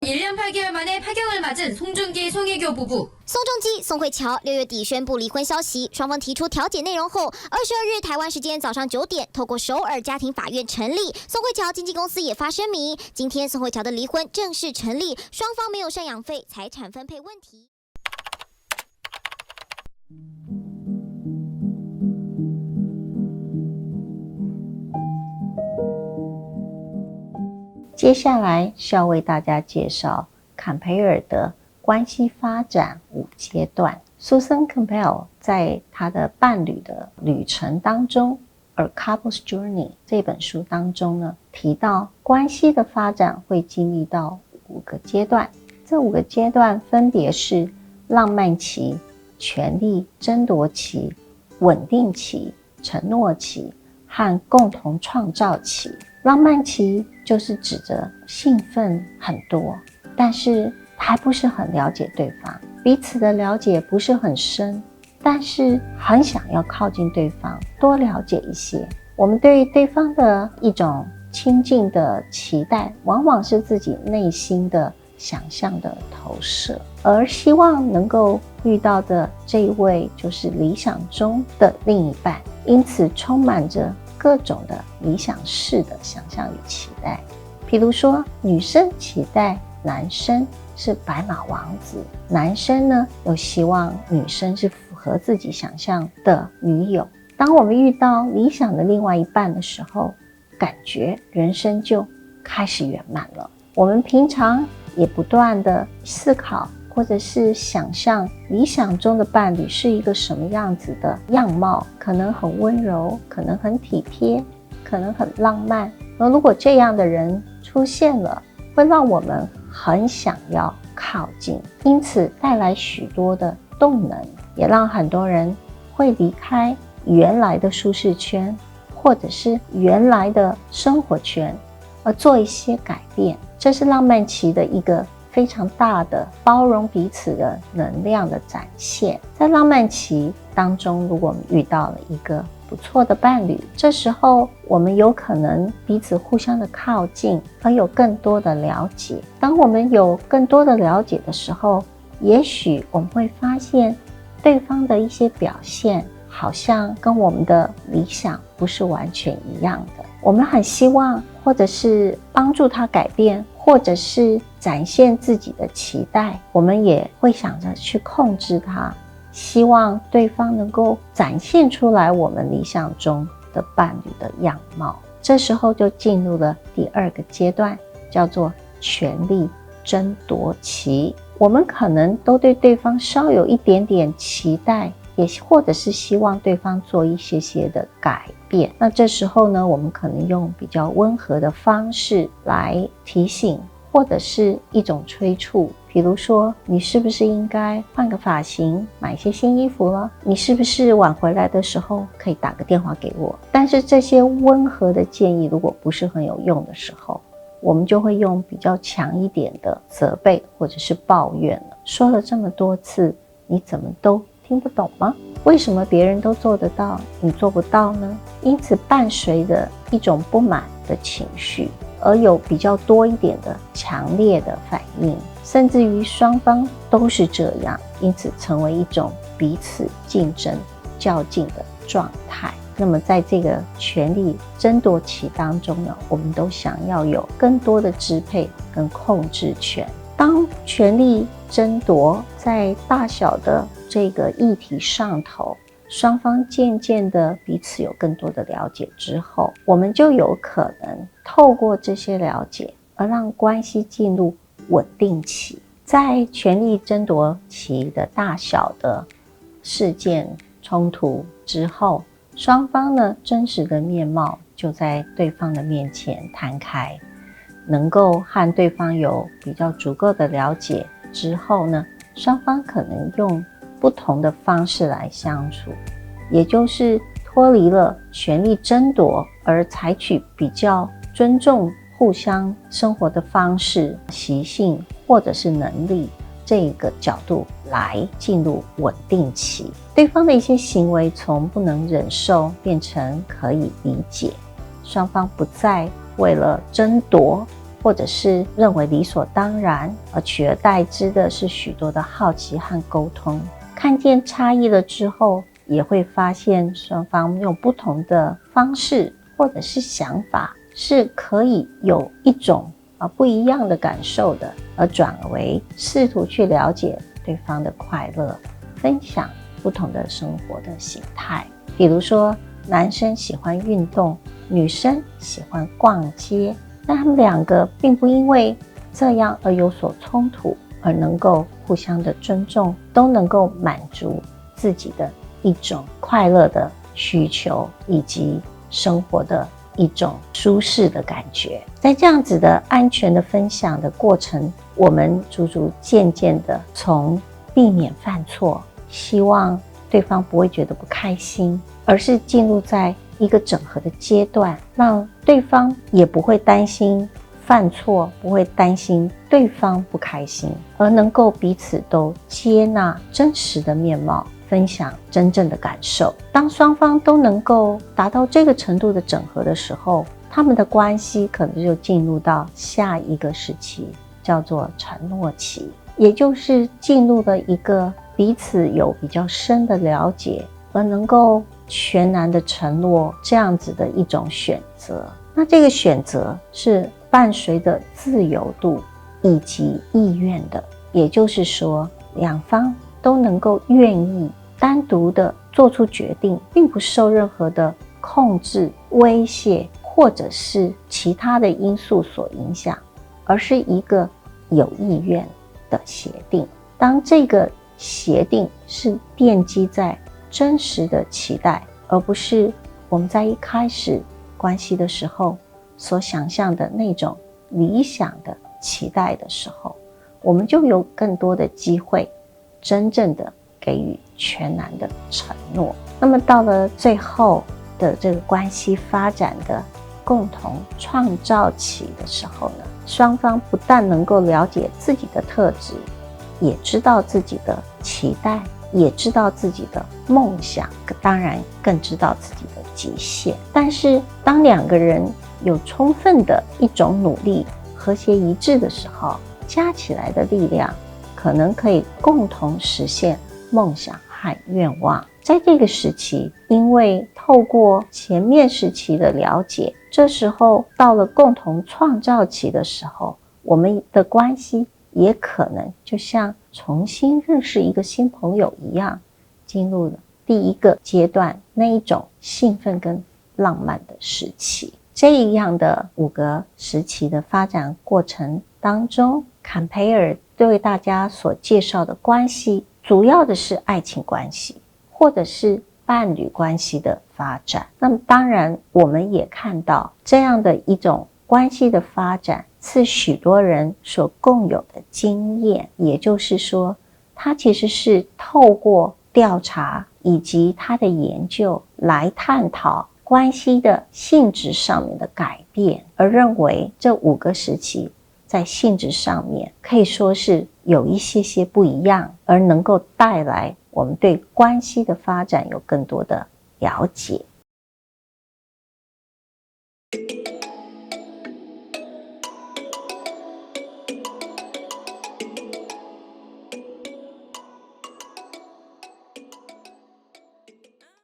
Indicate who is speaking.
Speaker 1: 1년 8개월 만에 파경을 맞은 송중기 송혜교 부부。
Speaker 2: 宋仲基、宋慧乔6月底宣布离婚消息，双方提出调解内容后，22日台湾时间早上9点，透过首尔家庭法院成立。宋慧乔经纪公司也发声明，今天宋慧乔的离婚正式成立，双方没有赡养费、财产分配问题。
Speaker 3: 接下来是要为大家介绍坎培尔的关系发展5阶段。Susan Campbell 在她的伴侣的旅程当中，《A Couple's Journey》这本书当中呢，提到关系的发展会经历到5个阶段。这5个阶段分别是浪漫期、权力争夺期、稳定期、承诺期和共同创造期。浪漫期就是指着兴奋很多，但是还不是很了解对方，彼此的了解不是很深，但是很想要靠近对方，多了解一些。我们对对方的一种亲近的期待，往往是自己内心的想象的投射，而希望能够遇到的这一位就是理想中的另一半，因此充满着各种的理想式的想象与期待。比如说，女生期待男生是白马王子，男生呢又希望女生是符合自己想象的女友。当我们遇到理想的另外一半的时候，感觉人生就开始圆满了。我们平常也不断的思考或者是想象理想中的伴侣是一个什么样子的样貌，可能很温柔，可能很体贴，可能很浪漫。而如果这样的人出现了，会让我们很想要靠近，因此带来许多的动能，也让很多人会离开原来的舒适圈，或者是原来的生活圈，而做一些改变。这是浪漫期的一个非常大的包容彼此的能量的展现。在浪漫期当中，如果我们遇到了一个不错的伴侣，这时候我们有可能彼此互相的靠近，而有更多的了解。当我们有更多的了解的时候，也许我们会发现对方的一些表现好像跟我们的理想不是完全一样的。我们很希望或者是帮助他改变，或者是展现自己的期待，我们也会想着去控制他，希望对方能够展现出来我们理想中的伴侣的样貌。这时候就进入了第2个阶段，叫做权力争夺期。我们可能都对对方稍有一点点期待，也或者是希望对方做一些的改变。那这时候呢，我们可能用比较温和的方式来提醒，或者是一种催促。比如说，你是不是应该换个发型，买一些新衣服了？你是不是晚回来的时候可以打个电话给我？但是这些温和的建议如果不是很有用的时候，我们就会用比较强一点的责备或者是抱怨了。说了这么多次，你怎么都听不懂吗？为什么别人都做得到，你做不到呢？因此伴随着一种不满的情绪，而有比较多一点的强烈的反应，甚至于双方都是这样，因此成为一种彼此竞争较劲的状态。那么在这个权力争夺期当中呢，我们都想要有更多的支配跟控制权。当权力争夺在大小的这个议题上头，双方渐渐的彼此有更多的了解之后，我们就有可能透过这些了解而让关系进入稳定期。在权力争夺期的大小的事件冲突之后，双方呢真实的面貌就在对方的面前摊开，能够和对方有比较足够的了解之后呢，双方可能用不同的方式来相处，也就是脱离了权力争夺，而采取比较尊重互相生活的方式、习性或者是能力这个角度来进入稳定期。对方的一些行为从不能忍受变成可以理解，双方不再为了争夺或者是认为理所当然，而取而代之的是许多的好奇和沟通。看见差异了之后，也会发现双方用不同的方式或者是想法是可以有一种不一样的感受的，而转为试图去了解对方的快乐，分享不同的生活的形态。比如说男生喜欢运动，女生喜欢逛街，但他们两个并不因为这样而有所冲突，而能够互相的尊重，都能够满足自己的一种快乐的需求，以及生活的一种舒适的感觉。在这样子的安全的分享的过程，我们逐渐的从避免犯错，希望对方不会觉得不开心，而是进入在一个整合的阶段，让对方也不会担心犯错，不会担心对方不开心，而能够彼此都接纳真实的面貌，分享真正的感受。当双方都能够达到这个程度的整合的时候，他们的关系可能就进入到下一个时期，叫做承诺期，也就是进入了一个彼此有比较深的了解，而能够全然的承诺这样子的一种选择。那这个选择是伴随着自由度以及意愿的，也就是说两方都能够愿意单独的做出决定，并不受任何的控制、威胁或者是其他的因素所影响，而是一个有意愿的协定。当这个协定是奠基在真实的期待，而不是我们在一开始关系的时候所想象的那种理想的期待的时候，我们就有更多的机会真正的给予全然的承诺。那么到了最后的这个关系发展的共同创造期的时候呢，双方不但能够了解自己的特质，也知道自己的期待，也知道自己的梦想，当然更知道自己的极限。但是当两个人有充分的一种努力，和谐一致的时候，加起来的力量可能可以共同实现梦想和愿望。在这个时期，因为透过前面时期的了解，这时候到了共同创造期的时候，我们的关系也可能就像重新认识一个新朋友一样，进入了第一个阶段，那一种兴奋跟浪漫的时期。这样的5个时期的发展过程当中，坎培尔对大家所介绍的关系，主要的是爱情关系或者是伴侣关系的发展。那么当然我们也看到这样的一种关系的发展是许多人所共有的经验，也就是说它其实是透过调查以及他的研究来探讨关系的性质上面的改变，而认为这5个时期在性质上面可以说是有一些不一样，而能够带来我们对关系的发展有更多的了解。